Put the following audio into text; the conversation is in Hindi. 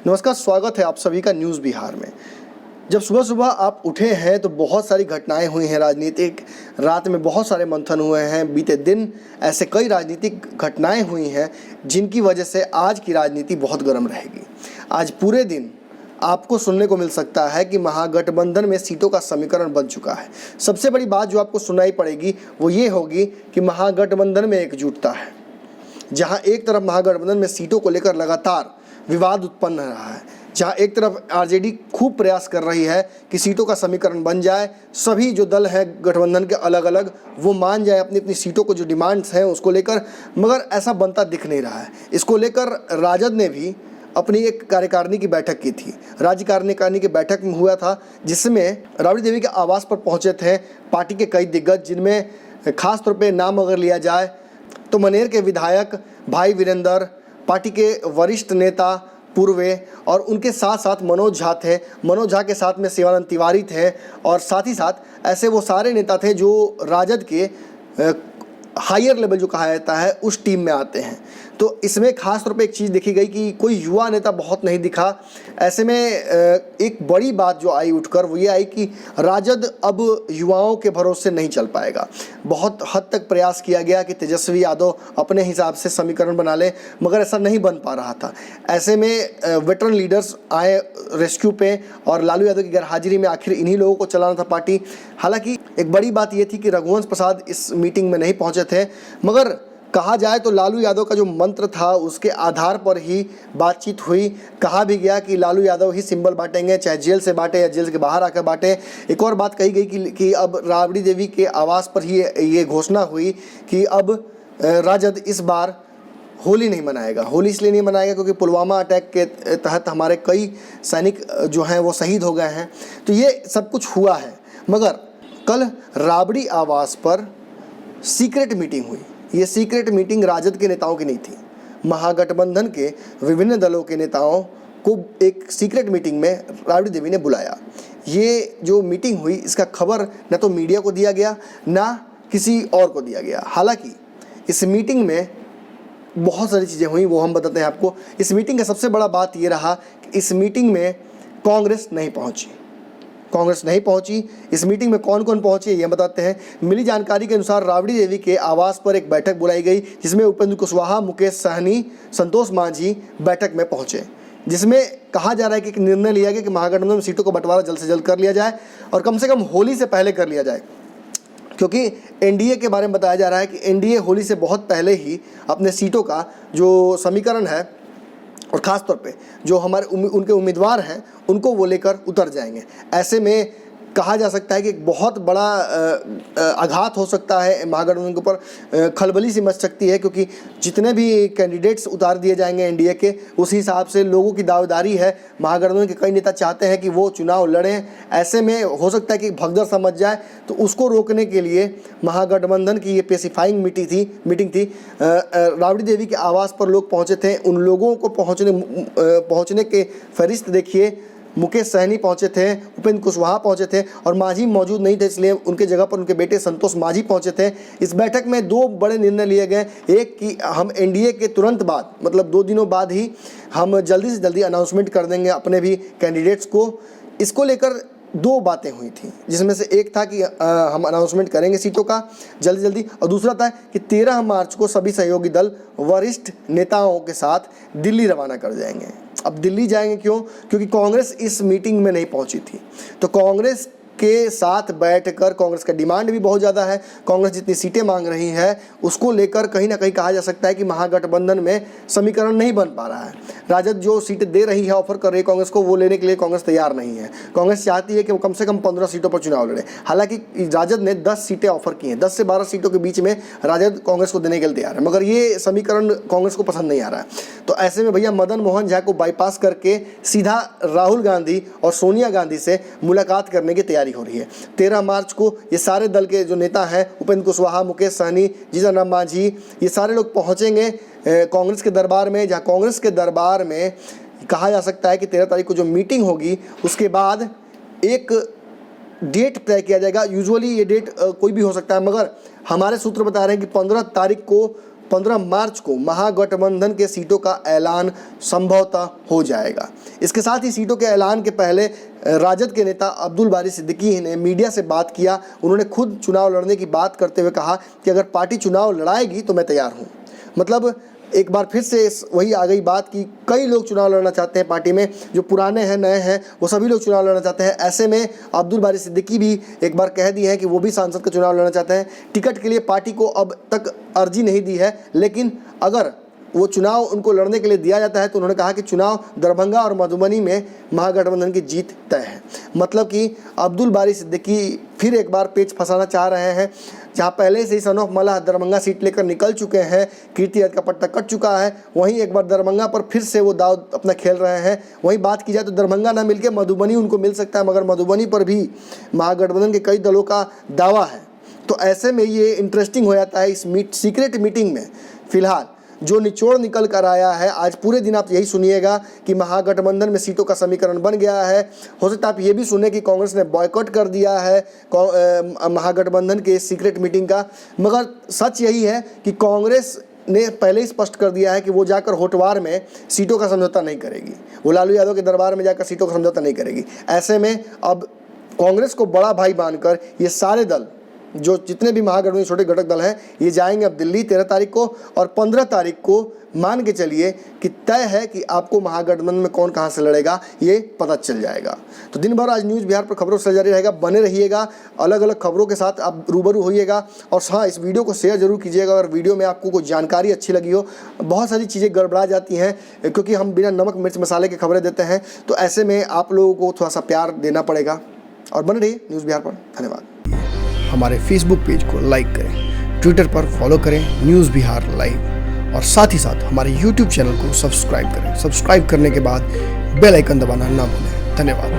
नमस्कार, स्वागत है आप सभी का न्यूज़ बिहार में। जब सुबह सुबह आप उठे हैं तो बहुत सारी घटनाएं हुई हैं राजनीतिक, रात में बहुत सारे मंथन हुए हैं, बीते दिन ऐसे कई राजनीतिक घटनाएं हुई हैं जिनकी वजह से आज की राजनीति बहुत गर्म रहेगी। आज पूरे दिन आपको सुनने को मिल सकता है कि महागठबंधन में सीटों का समीकरण बन चुका है। सबसे बड़ी बात जो आपको सुनाई पड़ेगी वो ये होगी कि महागठबंधन में एकजुटता है। जहां एक तरफ महागठबंधन में सीटों को लेकर लगातार विवाद उत्पन्न रहा है, जहां एक तरफ आरजेडी खूब प्रयास कर रही है कि सीटों का समीकरण बन जाए, सभी जो दल हैं गठबंधन के अलग अलग वो मान जाए अपनी अपनी सीटों को, जो डिमांड्स हैं उसको लेकर, मगर ऐसा बनता दिख नहीं रहा है। इसको लेकर राजद ने भी अपनी एक कार्यकारिणी की बैठक की थी। राज्य कार्यकारिणी की बैठक में हुआ था जिसमें राबड़ी देवी के आवास पर पहुंचे थे पार्टी के कई दिग्गज, जिनमें खास तौर पे नाम अगर लिया जाए तो मनेर के विधायक भाई वीरेंद्र, पार्टी के वरिष्ठ नेता पूर्वे, और उनके साथ साथ मनोज झा थे। मनोज झा के साथ में शिवानंद तिवारी थे, और साथ ही साथ ऐसे वो सारे नेता थे जो राजद के हायर लेवल जो कहा जाता है उस टीम में आते हैं। तो इसमें खास तौर पे एक चीज़ देखी गई कि कोई युवा नेता बहुत नहीं दिखा। ऐसे में एक बड़ी बात जो आई उठकर वो ये आई कि राजद अब युवाओं के भरोसे नहीं चल पाएगा। बहुत हद तक प्रयास किया गया कि तेजस्वी यादव अपने हिसाब से समीकरण बना ले, मगर ऐसा नहीं बन पा रहा था। ऐसे में वेटरन लीडर्स आए रेस्क्यू पे, और लालू यादव की गैरहाजिरी में आखिर इन्हीं लोगों को चलाना था पार्टी। हालांकि एक बड़ी बात ये थी कि रघुवंश प्रसाद इस मीटिंग में नहीं पहुंचे थे, मगर कहा जाए तो लालू यादव का जो मंत्र था उसके आधार पर ही बातचीत हुई। कहा भी गया कि लालू यादव ही सिंबल बांटेंगे, चाहे जेल से बांटे या जेल के बाहर आकर बांटे। एक और बात कही गई कि अब राबड़ी देवी के आवास पर ही ये घोषणा हुई कि अब राजद इस बार होली नहीं मनाएगा। होली इसलिए नहीं मनाएगा क्योंकि पुलवामा अटैक के तहत हमारे कई सैनिक जो हैं वो शहीद हो गए हैं। तो ये सब कुछ हुआ है, मगर कल राबड़ी आवास पर सीक्रेट मीटिंग हुई। ये सीक्रेट मीटिंग राजद के नेताओं की नहीं थी, महागठबंधन के विभिन्न दलों के नेताओं को एक सीक्रेट मीटिंग में राबड़ी देवी ने बुलाया। ये जो मीटिंग हुई इसका खबर न तो मीडिया को दिया गया ना किसी और को दिया गया। हालांकि इस मीटिंग में बहुत सारी चीज़ें हुई, वो हम बताते हैं आपको। इस मीटिंग का सबसे बड़ा बात ये रहा कि इस मीटिंग में कांग्रेस नहीं पहुंची। इस मीटिंग में कौन कौन पहुंचे ये बताते हैं। मिली जानकारी के अनुसार राबड़ी देवी के आवास पर एक बैठक बुलाई गई जिसमें उपेंद्र कुशवाहा, मुकेश सहनी, संतोष मांझी बैठक में पहुंचे, जिसमें कहा जा रहा है कि एक निर्णय लिया गया कि महागठबंधन में सीटों का बंटवारा जल्द से जल्द कर लिया जाए और कम से कम होली से पहले कर लिया जाए, क्योंकि एनडीए के बारे में बताया जा रहा है कि एनडीए होली से बहुत पहले ही अपने सीटों का जो समीकरण है और ख़ास तौर पे जो हमारे उनके उम्मीदवार हैं उनको वो लेकर उतर जाएंगे। ऐसे में कहा जा सकता है कि एक बहुत बड़ा आघात हो सकता है महागठबंधन के ऊपर, खलबली सी मच सकती है, क्योंकि जितने भी कैंडिडेट्स उतार दिए जाएंगे एनडीए के, उस हिसाब से लोगों की दावेदारी है। महागठबंधन के कई नेता चाहते हैं कि वो चुनाव लड़ें। ऐसे में हो सकता है कि भगदड़ समझ जाए, तो उसको रोकने के लिए महागठबंधन की ये पेसिफाइंग मीटिंग थी। राबड़ी देवी के आवास पर लोग पहुँचे थे। उन लोगों को पहुँचने के फहरिस्त देखिए। मुकेश सहनी पहुंचे थे, उपेंद्र कुशवाहा पहुंचे थे, और मांझी मौजूद नहीं थे, इसलिए उनके जगह पर उनके बेटे संतोष मांझी पहुंचे थे। इस बैठक में दो बड़े निर्णय लिए गए। एक कि हम एनडीए के तुरंत बाद, मतलब 2 दिनों बाद ही हम जल्दी से जल्दी अनाउंसमेंट कर देंगे अपने भी कैंडिडेट्स को। इसको लेकर 2 बातें हुई थी, जिसमें से एक था कि हम अनाउंसमेंट करेंगे सीटों का जल्दी, और दूसरा था कि 13 मार्च को सभी सहयोगी दल वरिष्ठ नेताओं के साथ दिल्ली रवाना कर जाएंगे। अब दिल्ली जाएंगे क्यों? क्योंकि कांग्रेस इस मीटिंग में नहीं पहुंची थी, तो कांग्रेस के साथ बैठकर, कांग्रेस का डिमांड भी बहुत ज़्यादा है, कांग्रेस जितनी सीटें मांग रही है उसको लेकर कहीं ना कहीं कहा जा सकता है कि महागठबंधन में समीकरण नहीं बन पा रहा है। राजद जो सीटें दे रही है, ऑफर कर रही है कांग्रेस को, वो लेने के लिए कांग्रेस तैयार नहीं है। कांग्रेस चाहती है कि वो कम से कम 15 सीटों पर चुनाव लड़े। हालांकि राजद ने 10 सीटें ऑफर की हैं, 10 से 12 सीटों के बीच में राजद कांग्रेस को देने के लिए तैयार है, मगर ये समीकरण कांग्रेस को पसंद नहीं आ रहा है। तो ऐसे में भैया मदन मोहन झा को बाईपास करके सीधा राहुल गांधी और सोनिया गांधी से मुलाकात करने की तैयारी हो रही है। 13 मार्च को ये सारे दल के जो नेता हैं, उपेंद्र कुशवाहा, मुकेश सहनी, जीतन राम मांझी, ये सारे लोग पहुंचेंगे कांग्रेस के दरबार में, जहां कांग्रेस के दरबार में कहा जा सकता है कि 13 तारीख को जो मीटिंग होगी उसके बाद एक डेट तय किया जाएगा। यूजुअली ये डेट कोई भी हो सकता है, मगर हमारे सूत्र बता रहे हैं कि 15 तारीख को 15 मार्च को महागठबंधन के सीटों का ऐलान संभवतः हो जाएगा। इसके साथ ही सीटों के ऐलान के पहले राजद के नेता अब्दुल बारी सिद्दीकी ने मीडिया से बात किया। उन्होंने खुद चुनाव लड़ने की बात करते हुए कहा कि अगर पार्टी चुनाव लड़ाएगी तो मैं तैयार हूँ। मतलब एक बार फिर से वही आ गई बात कि कई लोग चुनाव लड़ना चाहते हैं पार्टी में, जो पुराने हैं नए हैं वो सभी लोग चुनाव लड़ना चाहते हैं। ऐसे में अब्दुल बारी सिद्दीकी भी एक बार कह दिए हैं कि वो भी सांसद का चुनाव लड़ना चाहते हैं। टिकट के लिए पार्टी को अब तक अर्जी नहीं दी है, लेकिन अगर वो चुनाव उनको लड़ने के लिए दिया जाता है तो उन्होंने कहा कि चुनाव दरभंगा और मधुबनी में महागठबंधन की जीत तय है। मतलब कि अब्दुल बारी सिद्दीकी फिर एक बार पेच फंसाना चाह रहे हैं। जहां पहले से ही son of Mallah Darbhanga seat लेकर निकल चुके हैं, कीर्ति का पट्टा कट चुका है, वहीं एक बार दरभंगा पर फिर से वो दाव अपना खेल रहे हैं। वहीं बात की जाए तो दरभंगा ना मिलके मधुबनी उनको मिल सकता है, मगर मधुबनी पर भी महागठबंधन के कई दलों का दावा है। तो ऐसे में ये इंटरेस्टिंग हो जाता है इस सीक्रेट मीटिंग में। फिलहाल जो निचोड़ निकल कर आया है, आज पूरे दिन आप यही सुनिएगा कि महागठबंधन में सीटों का समीकरण बन गया है। हो सकता है आप ये भी सुने कि कांग्रेस ने बॉयकॉट कर दिया है महागठबंधन के सीक्रेट मीटिंग का। मगर सच यही है कि कांग्रेस ने पहले ही स्पष्ट कर दिया है कि वो जाकर होटवार में सीटों का समझौता नहीं करेगी, वो लालू यादव के दरबार में जाकर सीटों का समझौता नहीं करेगी। ऐसे में अब कांग्रेस को बड़ा भाई मानकर ये सारे दल, जो जितने भी महागठबंधन छोटे घटक दल हैं, ये जाएंगे अब दिल्ली 13 तारीख को, और 15 तारीख को मान के चलिए कि तय है कि आपको महागठबंधन में कौन कहां से लड़ेगा ये पता चल जाएगा। तो दिन भर आज न्यूज़ बिहार पर खबरों से जारी रहेगा, बने रहिएगा, अलग अलग खबरों के साथ आप रूबरू होइएगा। और हाँ, इस वीडियो को शेयर जरूर कीजिएगा अगर वीडियो में आपको कोई जानकारी अच्छी लगी हो। बहुत सारी चीज़ें गड़बड़ा जाती हैं क्योंकि हम बिना नमक मिर्च मसाले की खबरें देते हैं, तो ऐसे में आप लोगों को थोड़ा सा प्यार देना पड़ेगा। और बने रहिए न्यूज़ बिहार पर। धन्यवाद। हमारे फेसबुक पेज को लाइक करें, ट्विटर पर फॉलो करें न्यूज़ बिहार लाइव, और साथ ही साथ हमारे यूट्यूब चैनल को सब्सक्राइब करें। सब्सक्राइब करने के बाद बेल आइकन दबाना ना भूलें। धन्यवाद।